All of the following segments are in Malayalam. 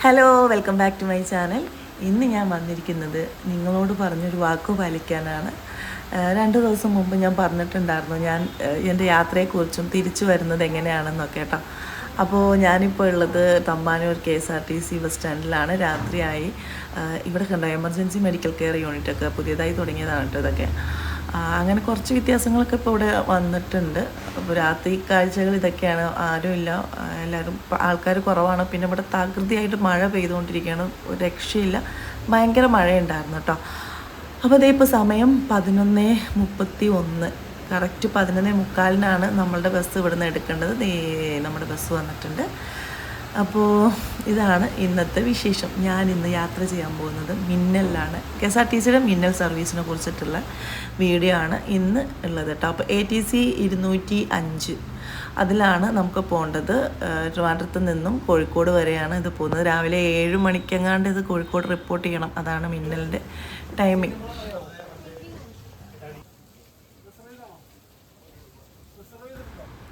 Hello, welcome back to my channel. ഇന്ന് ഞാൻ വന്നിരിക്കുന്നത് നിങ്ങളോട് പറഞ്ഞൊരു വാക്ക് പാലിക്കാനാണ്. 2 ദിവസം മുമ്പ് ഞാൻ പറഞ്ഞിട്ടുണ്ടായിരുന്നു ഞാൻ എൻ്റെ യാത്രയെക്കുറിച്ചും തിരിച്ചു വരുന്നത് എങ്ങനെയാണെന്നൊക്കെ കേട്ടോ. അപ്പോൾ ഞാനിപ്പോൾ ഉള്ളത് തമ്പാനൂർ KSRTC ബസ് സ്റ്റാൻഡിലാണ്. രാത്രിയായി. ഇവിടെ കണ്ടോ, എമർജൻസി മെഡിക്കൽ കെയർ യൂണിറ്റൊക്കെ പുതിയതായി തുടങ്ങിയതാണ് കേട്ടോ ഇതൊക്കെ. അങ്ങനെ കുറച്ച് വ്യത്യാസങ്ങളൊക്കെ ഇപ്പോൾ ഇവിടെ വന്നിട്ടുണ്ട്. അപ്പോൾ രാത്രി കാഴ്ചകൾ ഇതൊക്കെയാണ്. ആരുമില്ല, എല്ലാവരും ആൾക്കാർ കുറവാണ്. പിന്നെ ഇവിടെ തകൃതിയായിട്ട് മഴ പെയ്തുകൊണ്ടിരിക്കുകയാണ്, ഒരു രക്ഷയില്ല. ഭയങ്കര മഴയുണ്ടായിരുന്നു കേട്ടോ. അപ്പോൾ അതേ ഇപ്പോൾ സമയം 11:31, കറക്റ്റ് 11:45 നമ്മളുടെ ബസ് ഇവിടെ നിന്ന് എടുക്കേണ്ടത്. നമ്മുടെ ബസ് വന്നിട്ടുണ്ട്. അപ്പോൾ ഇതാണ് ഇന്നത്തെ വിശേഷം. ഞാൻ ഇന്ന് യാത്ര ചെയ്യാൻ പോകുന്നത് മിന്നലിലാണ്. KSRTCയുടെ മിന്നൽ സർവീസിനെ കുറിച്ചിട്ടുള്ള വീഡിയോ ആണ് ഇന്ന് ഉള്ളത് കേട്ടോ. അപ്പോൾ ATC 205 അതിലാണ് നമുക്ക് പോകേണ്ടത്. ട്രിവാൻഡ്രത്ത് നിന്നും കോഴിക്കോട് വരെയാണ് ഇത് പോകുന്നത്. രാവിലെ 7 മണിക്കെങ്ങാണ്ട് ഇത് കോഴിക്കോട് റിപ്പോർട്ട് ചെയ്യണം. അതാണ് മിന്നലിൻ്റെ ടൈമിംഗ്.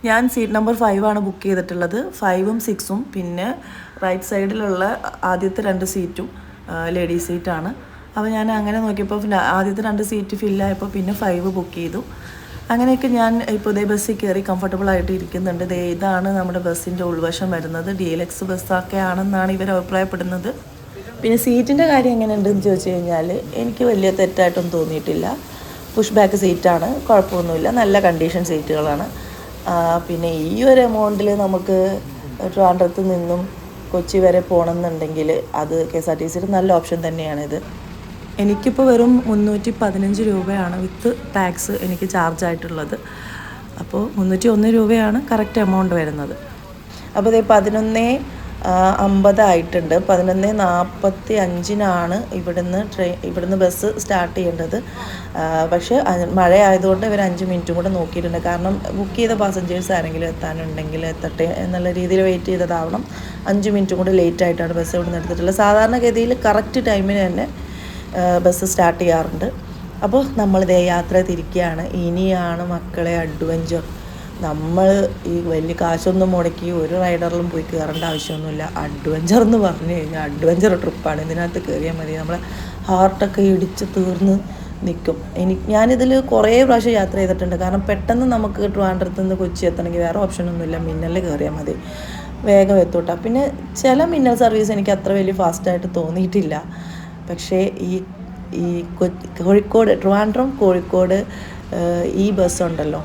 ഞാൻ സീറ്റ് നമ്പർ 5 ആണ് ബുക്ക് ചെയ്തിട്ടുള്ളത്. 5ഉം 6ഉം പിന്നെ റൈറ്റ് സൈഡിലുള്ള ആദ്യത്തെ 2 സീറ്റും ലേഡീസ് സീറ്റാണ്. അപ്പോൾ ഞാൻ അങ്ങനെ നോക്കിയപ്പോൾ ആദ്യത്തെ 2 സീറ്റ് ഫില്ലായപ്പോൾ പിന്നെ 5 ബുക്ക് ചെയ്തു. അങ്ങനെയൊക്കെ ഞാൻ ഇപ്പോൾ ഇതേ ബസ്സിൽ കയറി കംഫർട്ടബിളായിട്ട് ഇരിക്കുന്നുണ്ട്. ഇതാണ് നമ്മുടെ ബസ്സിൻ്റെ ഉൾവശം വരുന്നത്. DLX ബസ്സൊക്കെ ആണെന്നാണ് ഇവർ അഭിപ്രായപ്പെടുന്നത്. പിന്നെ സീറ്റിൻ്റെ കാര്യം എങ്ങനെയുണ്ടെന്ന് ചോദിച്ചു കഴിഞ്ഞാൽ എനിക്ക് വലിയ തെറ്റായിട്ടൊന്നും തോന്നിയിട്ടില്ല. പുഷ് ബാക്ക് സീറ്റാണ്, കുഴപ്പമൊന്നുമില്ല, നല്ല കണ്ടീഷൻ സീറ്റുകളാണ്. പിന്നെ ഈ ഒരു എമൗണ്ടിൽ നമുക്ക് ട്രിവാൻഡ്രത്ത് നിന്നും കൊച്ചി വരെ പോകണമെന്നുണ്ടെങ്കിൽ അത് KSRTCയുടെ നല്ല ഓപ്ഷൻ തന്നെയാണിത്. എനിക്കിപ്പോൾ വെറും 315 രൂപയാണ് വിത്ത് ടാക്സ് എനിക്ക് ചാർജ് ആയിട്ടുള്ളത്. അപ്പോൾ 301 രൂപയാണ് കറക്റ്റ് എമൗണ്ട് വരുന്നത്. അപ്പോൾ ഇത് 11:50 ആയിട്ടുണ്ട്. 11:45 ഇവിടുന്ന് ബസ് സ്റ്റാർട്ട് ചെയ്യേണ്ടത്. പക്ഷേ മഴ ആയതുകൊണ്ട് ഇവർ 5 മിനിറ്റും കൂടെ നോക്കിയിട്ടുണ്ട്. കാരണം ബുക്ക് ചെയ്ത പാസഞ്ചേഴ്സ് ആരെങ്കിലും എത്താനുണ്ടെങ്കിൽ എത്തട്ടെ എന്നുള്ള രീതിയിൽ വെയിറ്റ് ചെയ്തതാവണം. 5 മിനിറ്റും കൂടെ ലേറ്റ് ആയിട്ടാണ് ബസ് ഇവിടെ നിന്ന് എടുത്തിട്ടുള്ളത്. സാധാരണഗതിയിൽ കറക്റ്റ് ടൈമിന് തന്നെ ബസ് സ്റ്റാർട്ട് ചെയ്യാറുണ്ട്. അപ്പോൾ നമ്മളിതേ യാത്ര തിരിക്കുകയാണ്. ഇനിയാണ് മക്കളെ അഡ്വഞ്ചർ. നമ്മൾ ഈ വലിയ കാശൊന്നും മുടക്കി ഒരു റൈഡറിലും പോയി കയറേണ്ട ആവശ്യമൊന്നുമില്ല. അഡ്വഞ്ചർ എന്ന് പറഞ്ഞു കഴിഞ്ഞാൽ അഡ്വഞ്ചർ ട്രിപ്പാണ്. ഇതിനകത്ത് കയറിയാൽ മതി. നമ്മളെ ഹാർട്ടൊക്കെ ഇടിച്ച് തീർന്ന് നിൽക്കും. ഞാനിതിൽ കുറേ പ്രാവശ്യം യാത്ര ചെയ്തിട്ടുണ്ട്. കാരണം പെട്ടെന്ന് നമുക്ക് ട്രിവാൻഡ്രത്ത് നിന്ന് കൊച്ചി എത്തണമെങ്കിൽ വേറെ ഓപ്ഷനൊന്നുമില്ല, മിന്നലിൽ കയറിയാൽ മതി, വേഗം എത്തൂട്ടാ. പിന്നെ ചില മിന്നൽ സർവീസ് എനിക്ക് അത്ര വലിയ ഫാസ്റ്റായിട്ട് തോന്നിയിട്ടില്ല. പക്ഷേ ഈ കോഴിക്കോട്, ട്രിവാൻഡ്രം കോഴിക്കോട് ഈ ബസ്സുണ്ടല്ലോ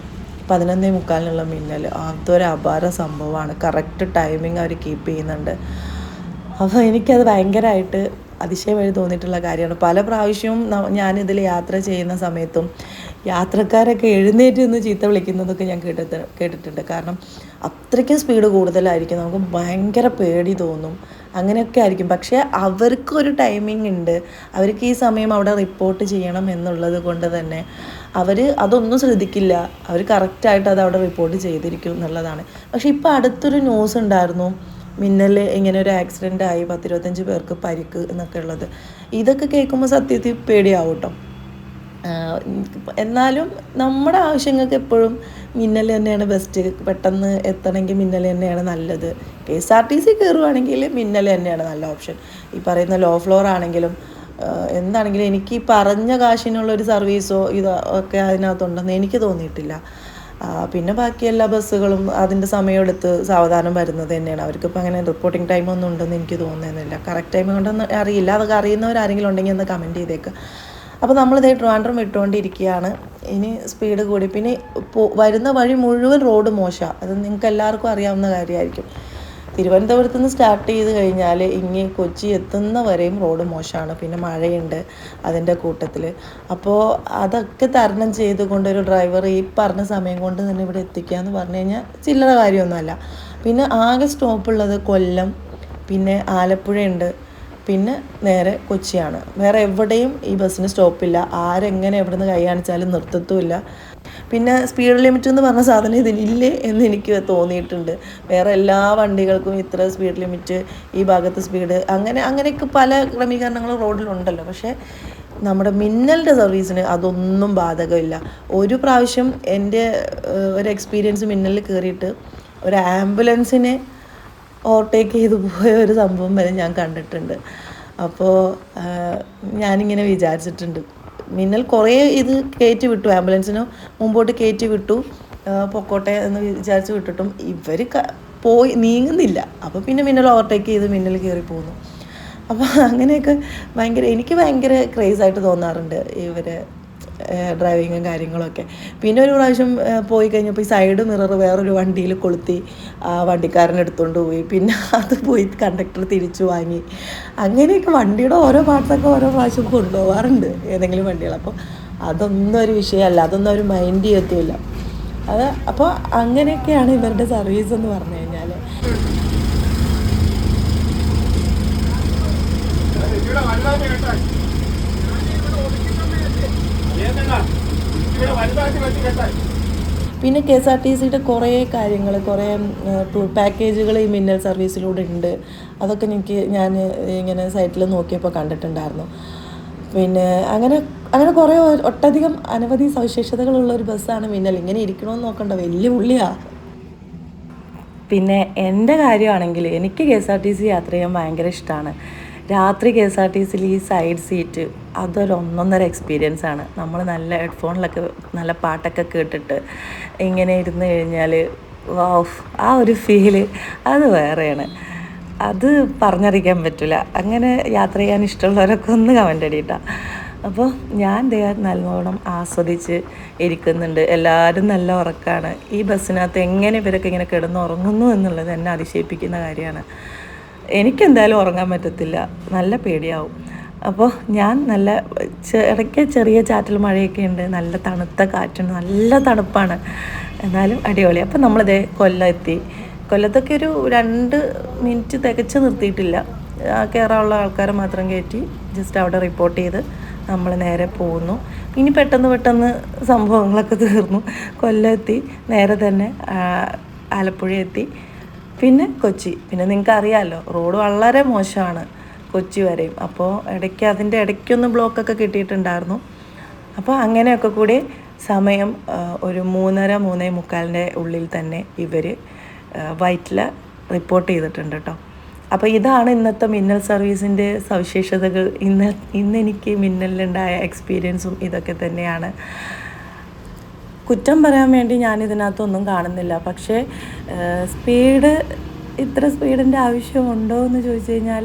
11:45 മിന്നൽ, അതൊരു അപാര സംഭവമാണ്. കറക്റ്റ് ടൈമിങ് അവർ കീപ്പ് ചെയ്യുന്നുണ്ട്. അപ്പോൾ എനിക്കത് ഭയങ്കരമായിട്ട് അതിശയമായി തോന്നിയിട്ടുള്ള കാര്യമാണ്. പല പ്രാവശ്യവും ഞാനിതിൽ യാത്ര ചെയ്യുന്ന സമയത്തും യാത്രക്കാരൊക്കെ എഴുന്നേറ്റ് നിന്ന് ചീത്ത വിളിക്കുന്നതൊക്കെ ഞാൻ കേട്ടിട്ടുണ്ട്. കാരണം അത്രയ്ക്കും സ്പീഡ് കൂടുതലായിരിക്കും, നമുക്ക് ഭയങ്കര പേടി തോന്നും, അങ്ങനെയൊക്കെ ആയിരിക്കും. പക്ഷേ അവർക്കൊരു ടൈമിംഗ് ഉണ്ട്. അവർക്ക് ഈ സമയം അവിടെ റിപ്പോർട്ട് ചെയ്യണം എന്നുള്ളത് കൊണ്ട് തന്നെ അവർ അതൊന്നും ശ്രദ്ധിക്കില്ല. അവർ കറക്റ്റായിട്ട് അത് അവിടെ റിപ്പോർട്ട് ചെയ്തിരിക്കും എന്നുള്ളതാണ്. പക്ഷേ ഇപ്പോൾ അടുത്തൊരു ന്യൂസ് ഉണ്ടായിരുന്നു, മിന്നൽ ഇങ്ങനെ ഒരു ആക്സിഡൻ്റ് ആയി 10-25 പേർക്ക് പരിക്ക് എന്നൊക്കെ ഉള്ളത്. ഇതൊക്കെ കേൾക്കുമ്പോൾ സത്യത്തിൽ പേടിയാവും കേട്ടോ. എന്നാലും നമ്മുടെ ആവശ്യങ്ങൾക്ക് എപ്പോഴും മിന്നൽ തന്നെയാണ് ബെസ്റ്റ്. പെട്ടെന്ന് എത്തണമെങ്കിൽ മിന്നൽ തന്നെയാണ് നല്ലത്. KSRTC കയറുവാണെങ്കിൽ മിന്നൽ തന്നെയാണ് നല്ല ഓപ്ഷൻ. ഈ പറയുന്ന ലോ ഫ്ലോർ ആണെങ്കിലും എന്താണെങ്കിലും എനിക്ക് ഈ പറഞ്ഞ കാശിനുള്ളൊരു സർവീസോ ഇതോ ഒക്കെ അതിനകത്തുണ്ടെന്ന് എനിക്ക് തോന്നിയിട്ടില്ല. പിന്നെ ബാക്കി എല്ലാ ബസ്സുകളും അതിൻ്റെ സമയമെടുത്ത് സാവധാനം വരുന്നത് തന്നെയാണ്. അവർക്കിപ്പോൾ അങ്ങനെ റിപ്പോർട്ടിംഗ് ടൈമൊന്നും ഉണ്ടെന്ന് എനിക്ക് തോന്നുന്നില്ല. കറക്റ്റ് ടൈം കൊണ്ടൊന്നും അറിയില്ല. അതൊക്കെ അറിയുന്നവരാരെങ്കിലും ഉണ്ടെങ്കിൽ ഒന്ന് കമൻറ്റ് ചെയ്തേക്കുക. അപ്പോൾ നമ്മളിതേ ട്രിവാൻഡ്രം വിട്ടുകൊണ്ടിരിക്കുകയാണ്. ഇനി സ്പീഡ് കൂടി. പിന്നെ വരുന്ന വഴി മുഴുവൻ റോഡ് മോശമാണ്. അത് നിങ്ങൾക്ക് എല്ലാവർക്കും അറിയാവുന്ന കാര്യമായിരിക്കും. തിരുവനന്തപുരത്ത് നിന്ന് സ്റ്റാർട്ട് ചെയ്ത് കഴിഞ്ഞാൽ ഇങ്ങ് കൊച്ചി എത്തുന്ന വരെയും റോഡ് മോശമാണ്. പിന്നെ മഴയുണ്ട് അതിൻ്റെ കൂട്ടത്തിൽ. അപ്പോൾ അതൊക്കെ തരണം ചെയ്തുകൊണ്ടൊരു ഡ്രൈവർ ഈ പറഞ്ഞ സമയം കൊണ്ട് തന്നെ ഇവിടെ എത്തിക്കുക എന്ന് പറഞ്ഞു കഴിഞ്ഞാൽ ചില്ലറ കാര്യമൊന്നുമല്ല. പിന്നെ ആകെ സ്റ്റോപ്പുള്ളത് കൊല്ലം, പിന്നെ ആലപ്പുഴയുണ്ട്, പിന്നെ നേരെ കൊച്ചിയാണ്. വേറെ എവിടെയും ഈ ബസ്സിന് സ്റ്റോപ്പില്ല. ആരെങ്ങനെ എവിടെ നിന്ന് കൈ കാണിച്ചാലും നിർത്തത്തുമില്ല. പിന്നെ സ്പീഡ് ലിമിറ്റ് എന്ന് പറഞ്ഞ സാധനം ഇതിലില്ലേ എന്ന് എനിക്ക് തോന്നിയിട്ടുണ്ട്. വേറെ എല്ലാ വണ്ടികൾക്കും ഇത്ര സ്പീഡ് ലിമിറ്റ്, ഈ ഭാഗത്ത് സ്പീഡ്, അങ്ങനെയൊക്കെ പല ക്രമീകരണങ്ങളും റോഡിലുണ്ടല്ലോ. പക്ഷേ നമ്മുടെ മിന്നലിൻ്റെ സർവീസിന് അതൊന്നും ബാധകമില്ല. ഒരു പ്രാവശ്യം എൻ്റെ ഒരു എക്സ്പീരിയൻസ് മിന്നലിൽ കയറിയിട്ട് ഒരു ആംബുലൻസിനെ ഓവർടേക്ക് ചെയ്തു പോയ ഒരു സംഭവം വരെ ഞാൻ കണ്ടിട്ടുണ്ട്. അപ്പോൾ ഞാനിങ്ങനെ വിചാരിച്ചിട്ടുണ്ട്, മിന്നൽ കുറേ ഇത് കയറ്റി വിട്ടു, ആംബുലൻസിന് മുമ്പോട്ട് കയറ്റി വിട്ടു, പൊക്കോട്ടെ എന്ന് വിചാരിച്ച് വിട്ടിട്ടും ഇവർ പോയി നീങ്ങുന്നില്ല. അപ്പോൾ പിന്നെ മിന്നൽ ഓവർടേക്ക് ചെയ്ത് മിന്നൽ കയറി പോകുന്നു. അപ്പോൾ അങ്ങനെയൊക്കെ എനിക്ക് ഭയങ്കര ക്രേസായിട്ട് തോന്നാറുണ്ട് ഇവരെ ഡ്രൈവിങ്ങും കാര്യങ്ങളൊക്കെ. പിന്നെ ഒരു പ്രാവശ്യം പോയി കഴിഞ്ഞപ്പോൾ ഈ സൈഡ് മിറർ വേറൊരു വണ്ടിയിൽ കൊളുത്തി വണ്ടിക്കാരൻ എടുത്തുകൊണ്ട് പോയി. പിന്നെ അത് പോയി കണ്ടക്ടർ തിരിച്ചു വാങ്ങി. അങ്ങനെയൊക്കെ വണ്ടിയുടെ ഓരോ പാർട്സൊക്കെ ഓരോ പ്രാവശ്യം കൊണ്ടുപോകാറുണ്ട് ഏതെങ്കിലും വണ്ടികൾ. അപ്പോൾ അതൊന്നും ഒരു വിഷയമല്ല, അതൊന്നും ഒരു മൈൻഡ് ചെയ്യത്തുമില്ല. അപ്പോൾ അങ്ങനെയൊക്കെയാണ് ഇവരുടെ സർവീസ് എന്ന് പറഞ്ഞു കഴിഞ്ഞാൽ. പിന്നെ KSRTCയുടെ കുറേ കാര്യങ്ങൾ, കുറേ ടൂർ പാക്കേജുകൾ ഈ മിന്നൽ സർവീസിലൂടെ ഉണ്ട്. അതൊക്കെ ഞാൻ ഇങ്ങനെ സൈറ്റിൽ നോക്കിയപ്പോൾ കണ്ടിട്ടുണ്ടായിരുന്നു. പിന്നെ അങ്ങനെ കുറേ ഒട്ടധികം അനവധി സവിശേഷതകളുള്ള ഒരു ബസ്സാണ് മിന്നൽ. ഇങ്ങനെ ഇരിക്കണമെന്ന് നോക്കണ്ട, വലിയ പുള്ളിയാണ്. പിന്നെ എൻ്റെ കാര്യമാണെങ്കിൽ എനിക്ക് KSRTC യാത്ര ചെയ്യാൻ ഭയങ്കര ഇഷ്ടമാണ്. രാത്രി KSRTCയിൽ ഈ സൈഡ് സീറ്റ് അതൊരൊന്നൊന്നര എക്സ്പീരിയൻസ് ആണ്. നമ്മൾ നല്ല ഹെഡ്ഫോണിലൊക്കെ നല്ല പാട്ടൊക്കെ കേട്ടിട്ട് ഇങ്ങനെ ഇരുന്ന് കഴിഞ്ഞാൽ ആ ഒരു ഫീല് അത് വേറെയാണ്. അത് പറഞ്ഞറിയിക്കാൻ പറ്റില്ല. അങ്ങനെ യാത്ര ചെയ്യാൻ ഇഷ്ടമുള്ളവരൊക്കെ ഒന്ന് കമൻ്റ് അടിയിട്ടാ. അപ്പോൾ ഞാൻ നല്ലോണം ആസ്വദിച്ച് ഇരിക്കുന്നുണ്ട്. എല്ലാവരും നല്ല ഉറക്കമാണ്. ഈ ബസ്സിനകത്ത് എങ്ങനെ ഇവരൊക്കെ ഇങ്ങനെ കിടന്നുറങ്ങുന്നു എന്നുള്ളത് എന്നെ അതിശയിപ്പിക്കുന്ന കാര്യമാണ്. എനിക്കെന്തായാലും ഉറങ്ങാൻ പറ്റത്തില്ല, നല്ല പേടിയാവും. അപ്പോൾ ഞാൻ ഇടയ്ക്ക് ചെറിയ ചാറ്റൽ മഴയൊക്കെ ഉണ്ട്, നല്ല തണുത്ത കാറ്റുണ്ട്, നല്ല തണുപ്പാണ്, എന്നാലും അടിപൊളി. അപ്പോൾ നമ്മളിതേ കൊല്ലത്തൊക്കെ ഒരു 2 മിനിറ്റ് തികച്ച് നിർത്തിയിട്ടില്ല. കയറാനുള്ള ആൾക്കാരെ മാത്രം കയറ്റി ജസ്റ്റ് അവിടെ റിപ്പോർട്ട് ചെയ്ത് നമ്മൾ നേരെ പോകുന്നു. ഇനി പെട്ടെന്ന് സംഭവങ്ങളൊക്കെ തീർന്നു. കൊല്ലം നേരെ തന്നെ ആലപ്പുഴ എത്തി, പിന്നെ കൊച്ചി. പിന്നെ നിങ്ങൾക്ക് അറിയാമല്ലോ, റോഡ് വളരെ മോശമാണ് കൊച്ചി വരെയും. അപ്പോൾ അതിൻ്റെ ഇടയ്ക്കൊന്ന് ബ്ലോക്കൊക്കെ കിട്ടിയിട്ടുണ്ടായിരുന്നു. അപ്പോൾ അങ്ങനെയൊക്കെ കൂടി സമയം ഒരു 3:30-3:45 ഉള്ളിൽ തന്നെ ഇവർ വൈറ്റില റിപ്പോർട്ട് ചെയ്തിട്ടുണ്ട് കേട്ടോ. അപ്പോൾ ഇതാണ് ഇന്നത്തെ മിന്നൽ സർവീസിൻ്റെ സവിശേഷതകൾ. ഇന്ന് എനിക്ക് മിന്നലിലുണ്ടായ എക്സ്പീരിയൻസും ഇതൊക്കെ തന്നെയാണ്. കുറ്റം പറയാൻ വേണ്ടി ഞാനിതിനകത്തൊന്നും കാണുന്നില്ല. പക്ഷേ ഇത്ര സ്പീഡിൻ്റെ ആവശ്യമുണ്ടോ എന്ന് ചോദിച്ചു കഴിഞ്ഞാൽ,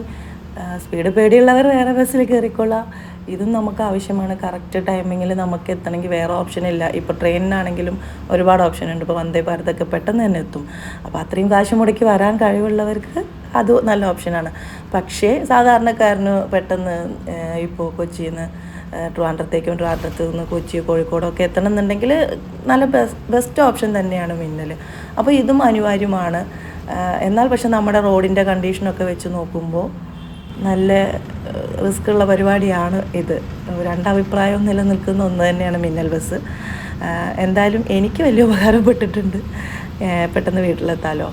സ്പീഡ് പേടിയുള്ളവർ വേറെ ബസ്സിൽ കയറിക്കൊള്ളാം. ഇതും നമുക്ക് ആവശ്യമാണ്. കറക്റ്റ് ടൈമിങ്ങിൽ നമുക്ക് എത്തണമെങ്കിൽ വേറെ ഓപ്ഷനില്ല. ഇപ്പോൾ ട്രെയിനിനാണെങ്കിലും ഒരുപാട് ഓപ്ഷൻ ഉണ്ട്. ഇപ്പോൾ വന്ദേ ഭാരതൊക്കെ പെട്ടെന്ന് തന്നെ എത്തും. അപ്പോൾ അത്രയും കാശ് മുടക്കി വരാൻ കഴിവുള്ളവർക്ക് അത് നല്ല ഓപ്ഷനാണ്. പക്ഷേ സാധാരണക്കാരന് പെട്ടെന്ന് ഇപ്പോൾ കൊച്ചിയിൽ നിന്ന് ട്രിവാൻഡ്രത്തേക്കും ട്രിവാൻഡ്രത്ത് നിന്ന് കൊച്ചി കോഴിക്കോടൊക്കെ എത്തണമെന്നുണ്ടെങ്കിൽ നല്ല ബെസ്റ്റ് ഓപ്ഷൻ തന്നെയാണ് മിന്നൽ. അപ്പോൾ ഇതും അനിവാര്യമാണ്. എന്നാൽ പക്ഷെ നമ്മുടെ റോഡിൻ്റെ കണ്ടീഷനൊക്കെ വെച്ച് നോക്കുമ്പോൾ നല്ല റിസ്ക് ഉള്ള പരിപാടിയാണ് ഇത്. രണ്ടഭിപ്രായം നിലനിൽക്കുന്ന ഒന്ന് തന്നെയാണ് മിന്നൽ ബസ്. എന്തായാലും എനിക്ക് വലിയ ഉപകാരപ്പെട്ടിട്ടുണ്ട്. പെട്ടെന്ന് വീട്ടിലെത്താലോ.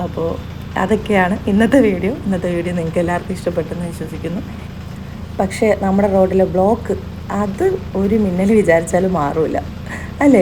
അപ്പോൾ അതൊക്കെയാണ് ഇന്നത്തെ വീഡിയോ നിങ്ങൾക്ക് എല്ലാവർക്കും ഇഷ്ടപ്പെട്ടെന്ന് വിശ്വസിക്കുന്നു. പക്ഷേ നമ്മുടെ റോഡിലെ ബ്ലോക്ക് അത് ഒരു മിന്നൽ വിചാരിച്ചാലും മാറില്ല, അല്ലേ?